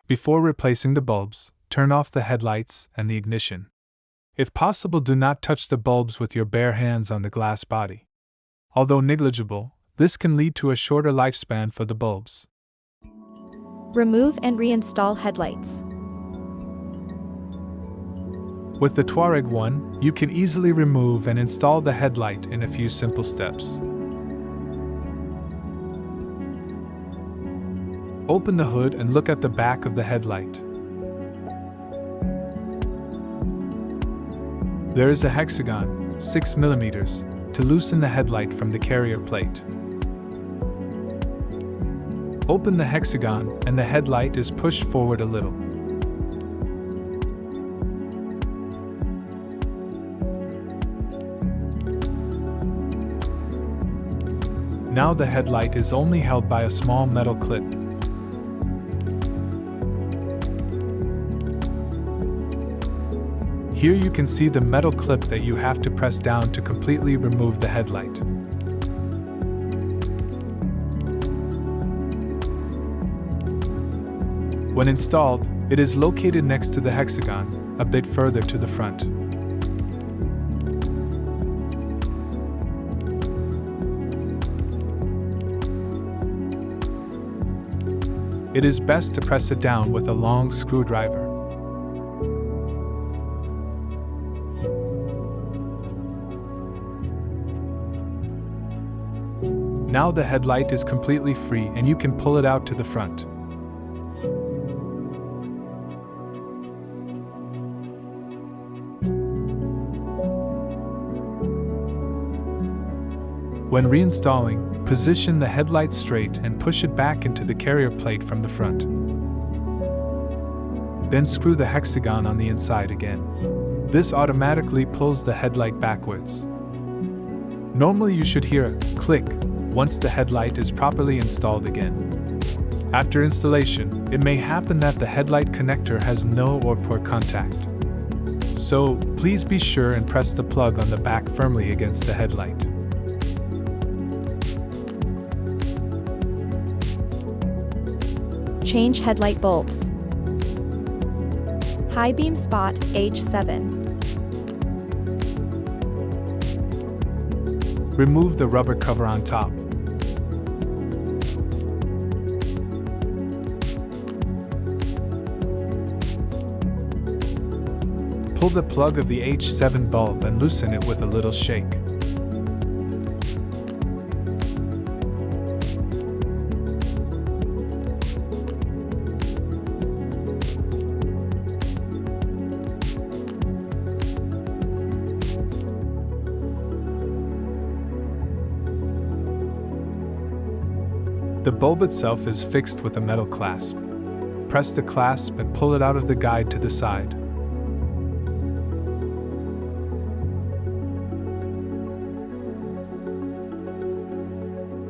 Before replacing the bulbs, turn off the headlights and the ignition. If possible, do not touch the bulbs with your bare hands on the glass body. Although negligible, this can lead to a shorter lifespan for the bulbs. Remove and reinstall headlights. With the Touareg 1, you can easily remove and install the headlight in a few simple steps. Open the hood and look at the back of the headlight. There is a hexagon, 6 mm, to loosen the headlight from the carrier plate. Open the hexagon and the headlight is pushed forward a little. Now the headlight is only held by a small metal clip. Here you can see the metal clip that you have to press down to completely remove the headlight. When installed, it is located next to the hexagon, a bit further to the front. It is best to press it down with a long screwdriver. Now the headlight is completely free and you can pull it out to the front. When reinstalling, position the headlight straight and push it back into the carrier plate from the front. Then screw the hexagon on the inside again. This automatically pulls the headlight backwards. Normally you should hear a click once the headlight is properly installed again. After installation, it may happen that the headlight connector has no or poor contact. So, please be sure and press the plug on the back firmly against the headlight. Change headlight bulbs. High beam spot, H7. Remove the rubber cover on top. Pull the plug of the H7 bulb and loosen it with a little shake. The bulb itself is fixed with a metal clasp. Press the clasp and pull it out of the guide to the side.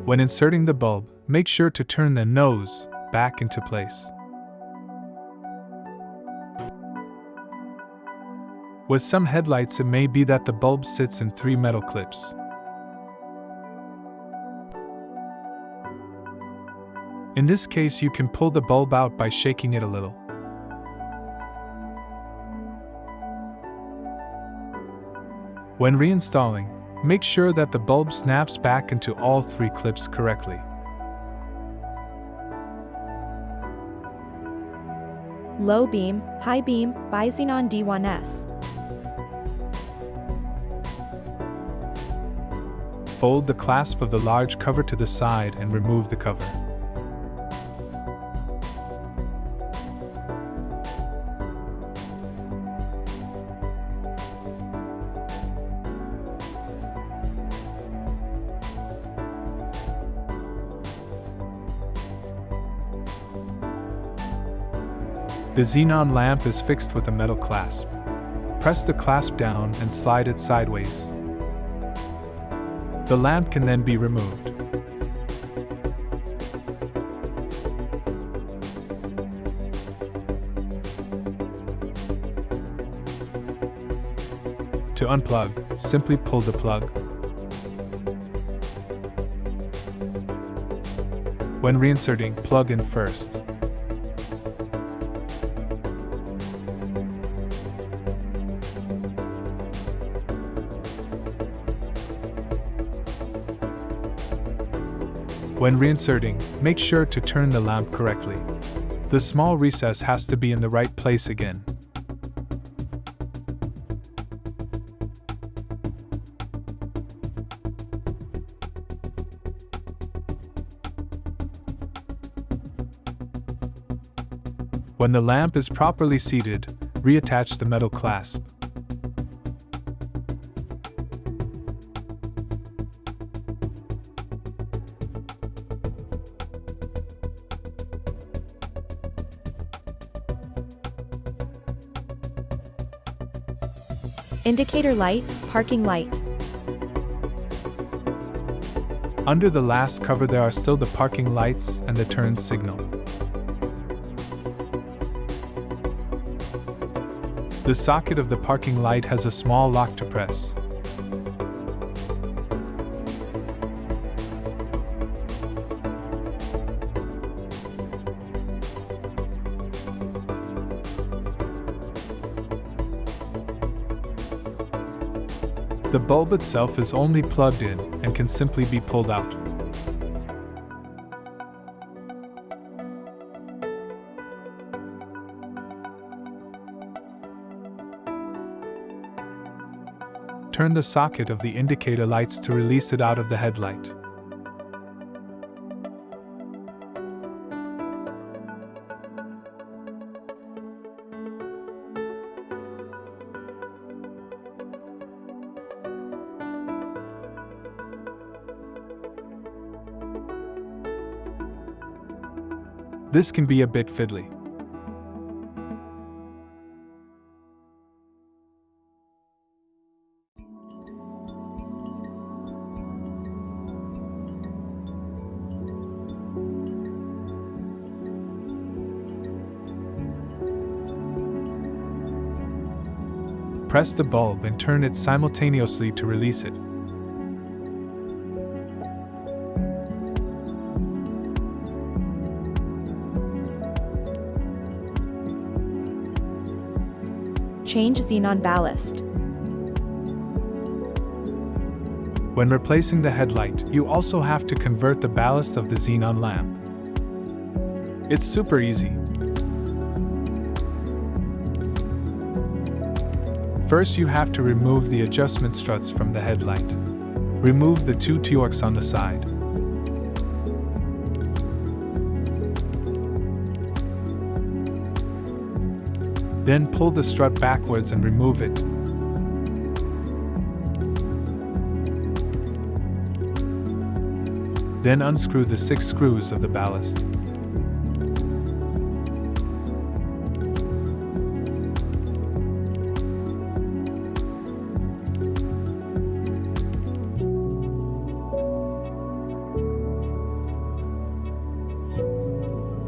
When inserting the bulb, make sure to turn the nose back into place. With some headlights, it may be that the bulb sits in 3 metal clips. In this case, you can pull the bulb out by shaking it a little. When reinstalling, make sure that the bulb snaps back into all 3 clips correctly. Low beam, high beam, bi-xenon D1S. Fold the clasp of the large cover to the side and remove the cover. The xenon lamp is fixed with a metal clasp. Press the clasp down and slide it sideways. The lamp can then be removed. To unplug, simply pull the plug. When reinserting, plug in first. When reinserting, make sure to turn the lamp correctly. The small recess has to be in the right place again. When the lamp is properly seated, reattach the metal clasp. Indicator light, parking light. Under the last cover there are still the parking lights and the turn signal. The socket of the parking light has a small lock to press. The bulb itself is only plugged in and can simply be pulled out. Turn the socket of the indicator lights to release it out of the headlight. This can be a bit fiddly. Press the bulb and turn it simultaneously to release it. Change xenon ballast. When replacing the headlight, you also have to convert the ballast of the xenon lamp. It's super easy. First, you have to remove the adjustment struts from the headlight. Remove the two Touaregs on the side. Then pull the strut backwards and remove it. Then unscrew the 6 screws of the ballast.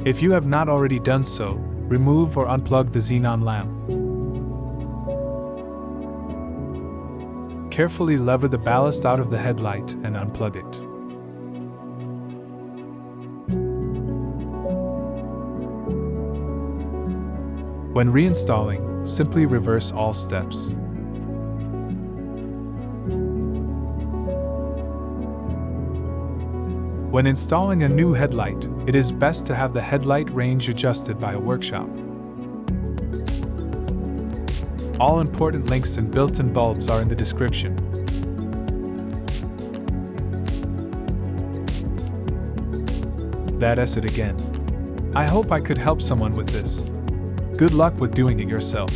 If you have not already done so, remove or unplug the xenon lamp. Carefully lever the ballast out of the headlight and unplug it. When reinstalling, simply reverse all steps. When installing a new headlight, it is best to have the headlight range adjusted by a workshop. All important links and built-in bulbs are in the description. That's it again. I hope I could help someone with this. Good luck with doing it yourself.